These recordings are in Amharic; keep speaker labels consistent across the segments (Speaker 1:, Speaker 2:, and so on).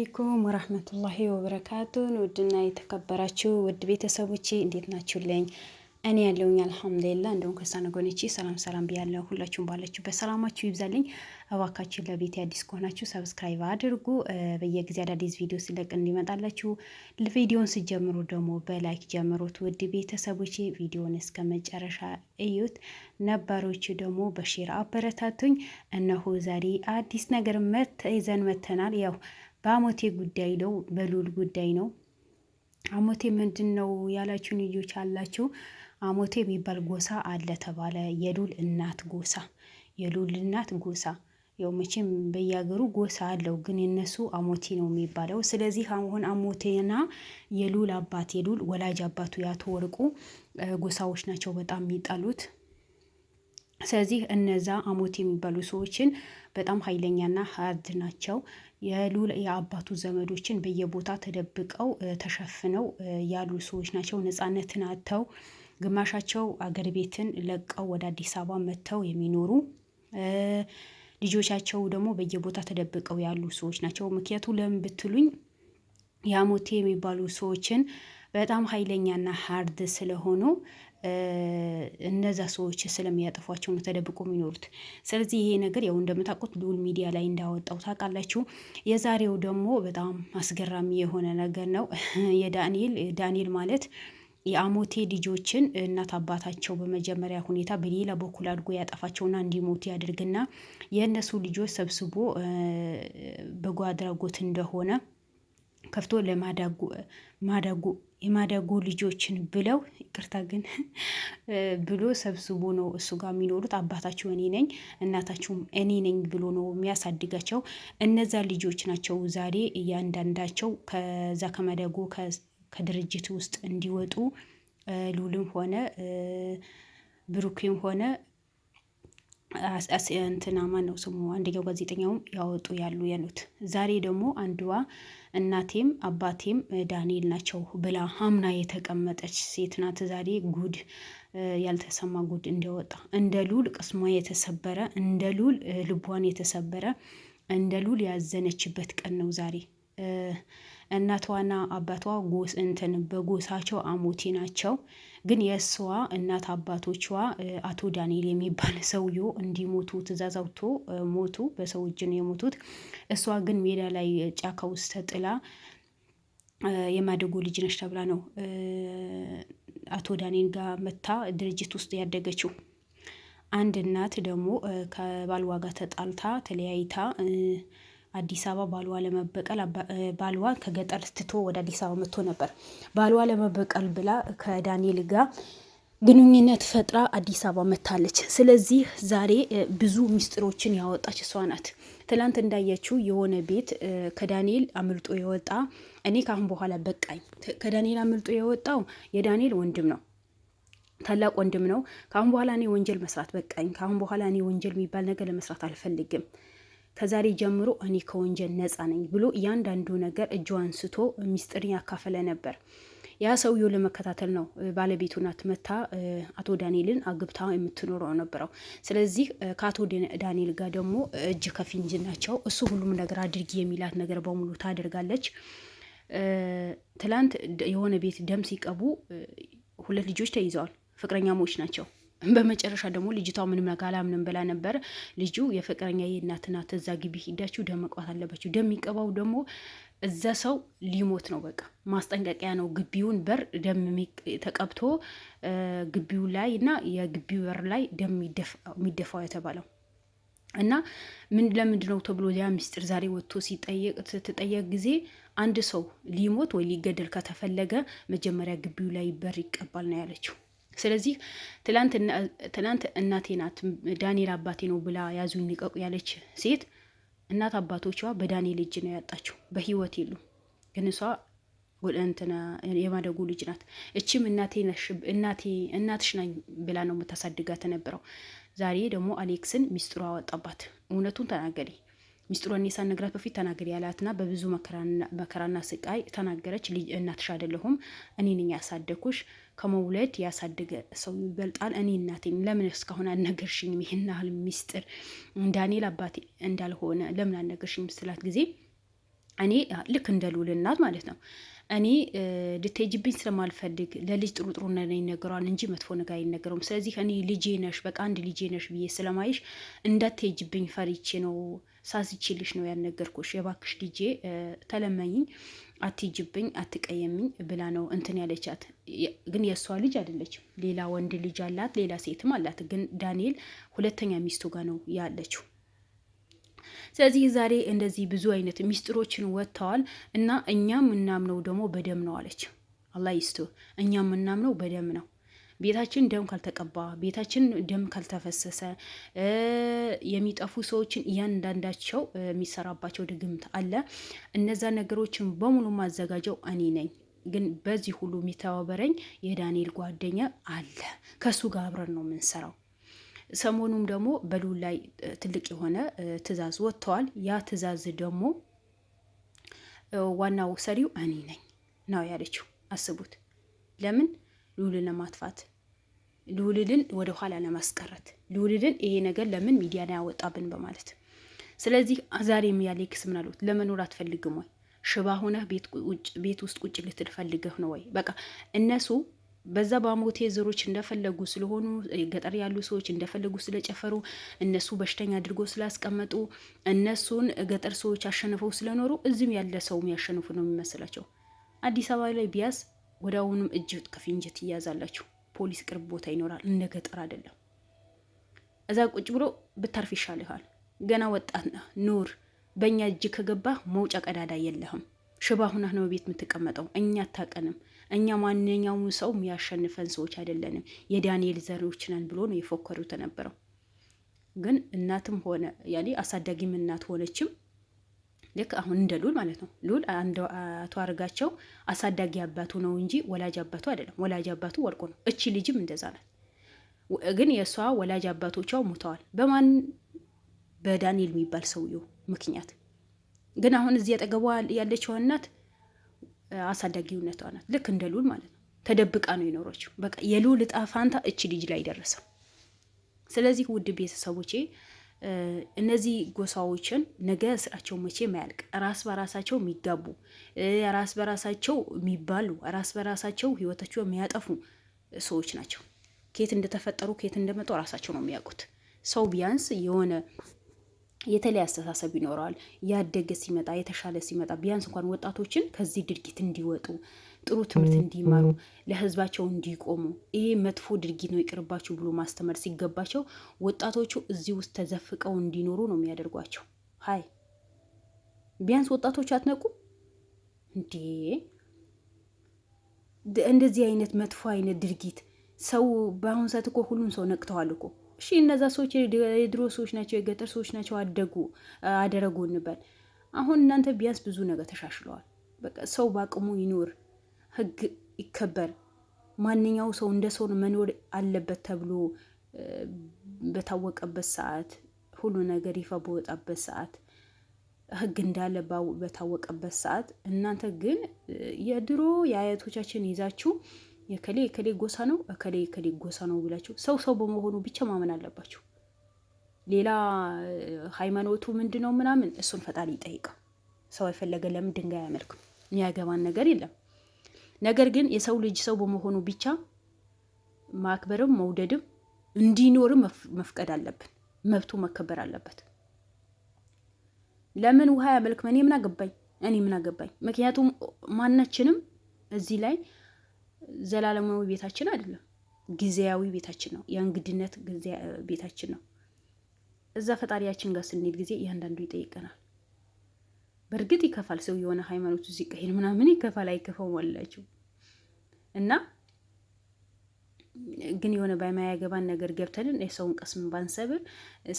Speaker 1: አለይኩም ወራህመቱላሂ ወበረካቱ። ውድና የተከበራችሁ ውድ ቤተሰቦቼ እንዴት ናችሁልኝ? እኔ ያለውኝ አልሐምዱሊላህ። እንደውም ከሳነጎነቺ ሰላም ብያለሁ። ሁላችሁም ባላችሁበት ሰላማችሁ ይብዛልኝ። እባካችሁ ለቤት አዲስ ከሆናችሁ ሰብስክራይብ አድርጉ። በየጊዜ አዳዲስ ቪዲዮ ሲለቅ እንዲመጣላችሁ። ቪዲዮን ሲጀምሩ ደግሞ በላይክ ጀምሩት። ውድ ቤተሰቦቼ ቪዲዮን እስከ መጨረሻ እዩት። ነባሮቹ ደግሞ በሼር አበረታቱኝ። እነሆ ዛሬ አዲስ ነገር ይዘን መተናል። ያው በአሞቴ ጉዳይ ነው፣ በሉል ጉዳይ ነው። አሞቴ ምንድን ነው ያላችሁ ልጆች አላችሁ። አሞቴ የሚባል ጎሳ አለ ተባለ። የሉል እናት ጎሳ፣ የሉል እናት ጎሳ። ያው መቼም በየሀገሩ ጎሳ አለው፣ ግን የነሱ አሞቴ ነው የሚባለው። ስለዚህ አሁን አሞቴና የሉል አባት፣ የሉል ወላጅ አባቱ ያቶ ወርቁ ጎሳዎች ናቸው በጣም የሚጣሉት። ስለዚህ እነዛ አሞቴ የሚባሉ ሰዎችን በጣም ኃይለኛና ሀርድ ናቸው። የሉል የአባቱ ዘመዶችን በየቦታ ተደብቀው ተሸፍነው ያሉ ሰዎች ናቸው። ነፃነትን አጥተው ግማሻቸው አገር ቤትን ለቀው ወደ አዲስ አበባ መጥተው የሚኖሩ ልጆቻቸው ደግሞ በየቦታ ተደብቀው ያሉ ሰዎች ናቸው። ምክንያቱ ለምን ብትሉኝ የአሞቴ የሚባሉ ሰዎችን በጣም ኃይለኛና ሀርድ ስለሆኑ እነዛ ሰዎች ስለሚያጠፏቸው ነው ተደብቆ የሚኖሩት። ስለዚህ ይሄ ነገር ያው እንደምታውቁት ሉል ሚዲያ ላይ እንዳወጣው ታውቃላችሁ። የዛሬው ደግሞ በጣም አስገራሚ የሆነ ነገር ነው። ዳንኤል ማለት የአሞቴ ልጆችን እናት አባታቸው በመጀመሪያ ሁኔታ በሌላ በኩል አድርጎ ያጠፋቸውና እንዲሞቱ ያድርግና የእነሱ ልጆች ሰብስቦ በጎ አድራጎት እንደሆነ ከፍቶ የማዳጎ ልጆችን ብለው ይቅርታ ግን ብሎ ሰብስቦ ነው እሱ ጋር የሚኖሩት። አባታቸው እኔ ነኝ እናታቸውም እኔ ነኝ ብሎ ነው የሚያሳድጋቸው። እነዛ ልጆች ናቸው ዛሬ እያንዳንዳቸው ከዛ ከማዳጎ ከድርጅት ውስጥ እንዲወጡ ሉልም ሆነ ብሩክም ሆነ እንትና ማን ነው ስሙ አንደኛው ጋዜጠኛውም ያወጡ ያሉት። ዛሬ ደግሞ አንዷ እናቴም አባቴም ዳንኤል ናቸው ብላ አምና የተቀመጠች ሴት ናት። ዛሬ ጉድ ያልተሰማ ጉድ እንደወጣ እንደ ሉል ቅስሟ የተሰበረ፣ እንደ ሉል ልቧን የተሰበረ፣ እንደ ሉል ያዘነችበት ቀን ነው ዛሬ። እናቷና አባቷ በጎሳቸው አሞቴ ናቸው። ግን የእሷ እናት አባቶቿ አቶ ዳንኤል የሚባል ሰውዬው እንዲሞቱ ትእዛዝ አውጥቶ ሞቱ። በሰው እጅ ነው የሞቱት። እሷ ግን ሜዳ ላይ ጫካ ውስጥ ተጥላ የማደጎ ልጅ ነች ተብላ ነው አቶ ዳንኤል ጋር መታ ድርጅት ውስጥ ያደገችው። አንድ እናት ደግሞ ከባልዋ ጋር ተጣልታ ተለያይታ አዲስ አበባ ባልዋ ለመበቀል ባልዋ ከገጠር ትቶ ወደ አዲስ አበባ መጥቶ ነበር። ባልዋ ለመበቀል ብላ ከዳንኤል ጋር ግንኙነት ፈጥራ አዲስ አበባ መታለች። ስለዚህ ዛሬ ብዙ ሚስጥሮችን ያወጣች እሷ ናት። ትላንት እንዳያችው የሆነ ቤት ከዳንኤል አምልጦ የወጣ እኔ ካሁን በኋላ በቃኝ። ከዳንኤል አምልጦ የወጣው የዳንኤል ወንድም ነው፣ ታላቅ ወንድም ነው። ካሁን በኋላ እኔ ወንጀል መስራት በቃኝ። ካሁን በኋላ እኔ ወንጀል የሚባል ነገር ለመስራት አልፈልግም። ከዛሬ ጀምሮ እኔ ከወንጀል ነፃ ነኝ ብሎ እያንዳንዱ ነገር እጁ አንስቶ ሚስጥርን ያካፈለ ነበር። ያ ሰውየው ለመከታተል ነው ባለቤቱ ናት መታ አቶ ዳንኤልን አግብታ የምትኖረው ነበረው። ስለዚህ ከአቶ ዳንኤል ጋር ደግሞ እጅ ከፍንጅ ናቸው። እሱ ሁሉም ነገር አድርጊ የሚላት ነገር በሙሉ ታደርጋለች። ትላንት የሆነ ቤት ደም ሲቀቡ 2 ልጆች ተይዘዋል። ፍቅረኛሞች ናቸው። በመጨረሻ ደግሞ ልጅቷ ምንም ነገር አላምንም ብላ ነበር። ልጁ የፍቅረኛ የእናት ናት፣ እዛ ግቢ ሂዳችሁ ደም መቅባት አለባችሁ። ደም የሚቀባው ደግሞ እዛ ሰው ሊሞት ነው። በቃ ማስጠንቀቂያ ነው። ግቢውን በር ደም ተቀብቶ ግቢው ላይ እና የግቢው በር ላይ ደም የሚደፋው የተባለው እና ለምንድን ነው ተብሎ ያ ሚስጥር ዛሬ ወጥቶ ስትጠየቅ ጊዜ አንድ ሰው ሊሞት ወይ ሊገደል ከተፈለገ መጀመሪያ ግቢው ላይ በር ይቀባል ነው ያለችው። ስለዚህ ትላንት እናቴ ናት ዳንኤል አባቴ ነው ብላ ያዙኝ ልቀቁ ያለች ሴት እናት አባቶቿ በዳንኤል እጅ ነው ያጣችው። በህይወት የሉ። ግን እሷ የማደጎ ልጅ ናት። እቺም እናትሽ ነኝ ብላ ነው የምታሳድጋት ነበረው። ዛሬ ደግሞ አሌክስን ሚስጥሩ አወጣባት። እውነቱን ተናገሪ፣ ሚስጥሩን ሳትነግራት በፊት ተናገሪ ያላትና በብዙ መከራና ስቃይ ተናገረች። እናትሽ አይደለሁም እኔ ነኝ ያሳደኩሽ፣ ከመውለድ ያሳደገ ሰው ይበልጣል። እኔ እናቴ ለምን እስካሁን አልነገርሽኝም? ይሄን ያህል ሚስጥር ዳንኤል አባቴ እንዳልሆነ ለምን አልነገርሽኝም ስላት ጊዜ እኔ ልክ እንደ ልዑል እናት ማለት ነው። እኔ ልትሄጂብኝ ስለማልፈልግ ለልጅ ጥሩ ጥሩ ነገር ይነገረዋል እንጂ መጥፎ ነገር አይነገረውም። ስለዚህ እኔ ልጄ ነሽ፣ በቃ አንድ ልጄ ነሽ ብዬ ስለማይሽ እንዳትሄጂብኝ ፈሪቼ ነው፣ ሳስችልሽ ነው ያልነገርኩሽ። የባክሽ ልጄ ተለመኝኝ፣ አትሄጂብኝ፣ አትቀየምኝ ብላ ነው እንትን ያለቻት። ግን የእሷ ልጅ አይደለችም፣ ሌላ ወንድ ልጅ አላት፣ ሌላ ሴትም አላት። ግን ዳንኤል ሁለተኛ ሚስቱ ጋር ነው ያለችው። ስለዚህ ዛሬ እንደዚህ ብዙ አይነት ሚስጥሮችን ወጥተዋል እና እኛ የምናምነው ደግሞ በደም ነው አለች። አላህ ይስቱ። እኛ የምናምነው በደም ነው። ቤታችን ደም ካልተቀባ፣ ቤታችን ደም ካልተፈሰሰ፣ የሚጠፉ ሰዎችን እያንዳንዳቸው የሚሰራባቸው ድግምት አለ። እነዛ ነገሮችን በሙሉ ማዘጋጀው እኔ ነኝ። ግን በዚህ ሁሉ የሚተባበረኝ የዳንኤል ጓደኛ አለ። ከሱ ጋር አብረን ነው የምንሰራው። ሰሞኑም ደግሞ በልዑል ላይ ትልቅ የሆነ ትዕዛዝ ወጥተዋል። ያ ትዕዛዝ ደግሞ ዋናው ሰሪው እኔ ነኝ ነው ያለችው። አስቡት። ለምን? ልዑልን ለማጥፋት፣ ልዑልን ወደ ኋላ ለማስቀረት፣ ልዑልን ይሄ ነገር ለምን ሚዲያ ላይ ያወጣብን በማለት። ስለዚህ ዛሬም ያለ ክስ ምን አሉት? ለመኖር አትፈልግም ወይ? ሽባ ሆነህ ቤት ውስጥ ቁጭ ልትፈልገህ ነው ወይ? በቃ እነሱ በዛ በሞቴ ዘሮች እንደፈለጉ ስለሆኑ፣ ገጠር ያሉ ሰዎች እንደፈለጉ ስለጨፈሩ፣ እነሱ በሽተኛ አድርጎ ስላስቀመጡ፣ እነሱን ገጠር ሰዎች አሸንፈው ስለኖሩ እዚህም ያለ ሰው የሚያሸንፉ ነው የሚመስላቸው። አዲስ አበባ ላይ ቢያዝ ወደ አሁኑም እጅ ከፍንጅ ትያዛላችሁ። ፖሊስ ቅርብ ቦታ ይኖራል። እንደ ገጠር አይደለም። እዛ ቁጭ ብሎ ብታርፍ ይሻልሃል። ገና ወጣት ነህ፣ ኑር። በእኛ እጅ ከገባ መውጫ ቀዳዳ የለህም። ሽባ ሁነህ ነው ቤት የምትቀመጠው። እኛ አታቀንም። እኛ ማንኛውም ሰው የሚያሸንፈን ሰዎች አይደለንም። የዳንኤል ዘሮች ነን ብሎ ነው የፎከሩት የነበረው። ግን እናትም ሆነ ያኔ አሳዳጊም እናት ሆነችም ልክ አሁን እንደ ልዑል ማለት ነው። ልዑል አቶ አርጋቸው አሳዳጊ አባቱ ነው እንጂ ወላጅ አባቱ አይደለም። ወላጅ አባቱ ወርቁ ነው። እቺ ልጅም እንደዛ ናት። ግን የእሷ ወላጅ አባቶቿ ሞተዋል። በማን? በዳንኤል የሚባል ሰውየው ምክንያት። ግን አሁን እዚህ አጠገቧ ያለችው እናት አሳዳጊውነቷ ናት። ልክ እንደ ልዑል ማለት ነው። ተደብቃ ነው የኖረችው። በቃ የልዑል እጣ ፋንታ እቺ ልጅ ላይ ደረሰ። ስለዚህ ውድ ቤተሰቦቼ እነዚህ ጎሳዎችን ነገ ስራቸው መቼ ማያልቅ፣ ራስ በራሳቸው የሚጋቡ፣ ራስ በራሳቸው የሚባሉ፣ ራስ በራሳቸው ህይወታቸው የሚያጠፉ ሰዎች ናቸው። ከየት እንደተፈጠሩ ከየት እንደመጡ ራሳቸው ነው የሚያውቁት። ሰው ቢያንስ የሆነ የተለየ አስተሳሰብ ይኖረዋል። ያደገ ሲመጣ የተሻለ ሲመጣ ቢያንስ እንኳን ወጣቶችን ከዚህ ድርጊት እንዲወጡ፣ ጥሩ ትምህርት እንዲማሩ፣ ለህዝባቸው እንዲቆሙ፣ ይሄ መጥፎ ድርጊት ነው ይቅርባችሁ ብሎ ማስተማር ሲገባቸው ወጣቶቹ እዚህ ውስጥ ተዘፍቀው እንዲኖሩ ነው የሚያደርጓቸው። ሀይ ቢያንስ ወጣቶች አትነቁ እንዴ? እንደዚህ አይነት መጥፎ አይነት ድርጊት ሰው በአሁኑ ሰዓት እኮ ሁሉም ሰው ነቅተዋል እኮ። እሺ እነዛ ሰዎች የድሮ ሰዎች ናቸው፣ የገጠር ሰዎች ናቸው፣ አደረጉ እንበል። አሁን እናንተ ቢያንስ ብዙ ነገር ተሻሽለዋል። በቃ ሰው በአቅሙ ይኖር፣ ህግ ይከበር፣ ማንኛው ሰው እንደ ሰው መኖር አለበት ተብሎ በታወቀበት ሰዓት፣ ሁሉ ነገር ይፋ በወጣበት ሰዓት፣ ህግ እንዳለ በታወቀበት ሰዓት እናንተ ግን የድሮ የአያቶቻችን ይዛችሁ የከሌ የከሌ ጎሳ ነው እከሌ የከሌ ጎሳ ነው ብላችሁ ሰው በመሆኑ ብቻ ማመን አለባችሁ። ሌላ ሃይማኖቱ ምንድነው ምናምን እሱን ፈጣሪ ይጠይቃል። ሰው የፈለገ ለምን ድንጋይ አያመልክም? የሚያገባን ነገር የለም። ነገር ግን የሰው ልጅ ሰው በመሆኑ ብቻ ማክበርም መውደድም እንዲኖርም መፍቀድ አለብን። መብቱ መከበር አለበት። ለምን ውሃ ያመልክ? እኔ ምን አገባኝ? ምክንያቱም ማናችንም እዚህ ላይ ዘላለማዊ ቤታችን አይደለም፣ ጊዜያዊ ቤታችን ነው። የእንግድነት ቤታችን ነው። እዛ ፈጣሪያችን ጋር ስንሄድ ጊዜ እያንዳንዱ ይጠይቀናል። በእርግጥ ይከፋል። ሰው የሆነ ሃይማኖቱ ሲቀይር ምናምን ይከፋል። አይከፋውም አላችሁ እና ግን የሆነ በማያገባን ነገር ገብተንን የሰውን ቀስም ባንሰብር፣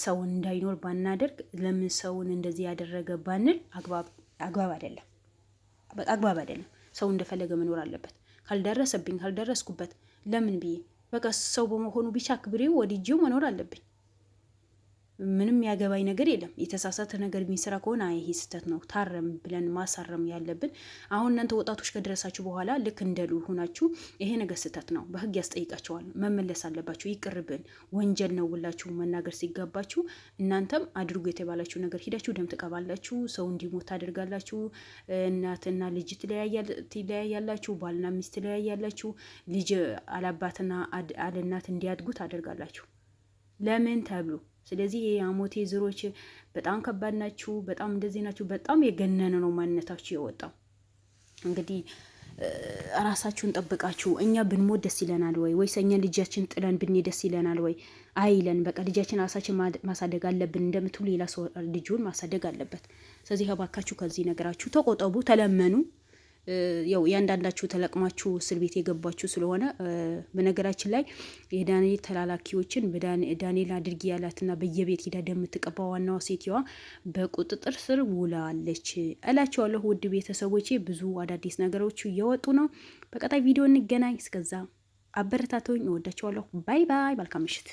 Speaker 1: ሰውን እንዳይኖር ባናደርግ፣ ለምን ሰውን እንደዚህ ያደረገ ባንል አግባብ አይደለም። አግባብ አይደለም። ሰው እንደፈለገ መኖር አለበት። ካልደረሰብኝ ካልደረስኩበት ለምን ብዬ በቃ ሰው በመሆኑ ብቻ አክብሬው ወድጄው መኖር አለብኝ። ምንም ያገባኝ ነገር የለም። የተሳሳተ ነገር የሚሰራ ከሆነ ይሄ ስህተት ነው ታረም ብለን ማሳረም ያለብን። አሁን እናንተ ወጣቶች ከደረሳችሁ በኋላ ልክ እንደሉ ሆናችሁ ይሄ ነገር ስህተት ነው፣ በህግ ያስጠይቃቸዋል፣ መመለስ አለባችሁ፣ ይቅርብን፣ ወንጀል ነው ብላችሁ መናገር ሲገባችሁ እናንተም አድርጉ የተባላችሁ ነገር ሂዳችሁ ደም ትቀባላችሁ፣ ሰው እንዲሞት ታደርጋላችሁ፣ እናትና ልጅ ትለያያላችሁ፣ ባልና ሚስት ትለያያላችሁ፣ ልጅ አላባትና አለናት እንዲያድጉ ታደርጋላችሁ። ለምን ተብሎ። ስለዚህ የአሞቴ ዝሮች በጣም ከባድ ናችሁ፣ በጣም እንደዚህ ናችሁ፣ በጣም የገነነ ነው ማንነታችሁ የወጣው። እንግዲህ ራሳችሁን ጠብቃችሁ እኛ ብንሞት ደስ ይለናል ወይ ወይስ እኛ ልጃችን ጥለን ብንሄድ ደስ ይለናል ወይ? አይለን። በቃ ልጃችን ራሳችን ማሳደግ አለብን እንደምትሉ ሌላ ሰው ልጁን ማሳደግ አለበት። ስለዚህ እባካችሁ ከዚህ ነገራችሁ ተቆጠቡ፣ ተለመኑ። ያው ያንዳንዳችሁ ተለቅማችሁ እስር ቤት የገባችሁ ስለሆነ በነገራችን ላይ የዳንኤል ተላላኪዎችን ዳንኤል አድርጊ ያላትና በየቤት ሂዳ እንደምትቀባ ዋናዋ ሴትዋ በቁጥጥር ስር ውላለች እላቸዋለሁ። ውድ ቤተሰቦቼ ብዙ አዳዲስ ነገሮች እየወጡ ነው። በቀጣይ ቪዲዮ እንገናኝ። እስከዛ አበረታቶኝ እወዳቸዋለሁ። ባይ ባይ። መልካም ምሽት።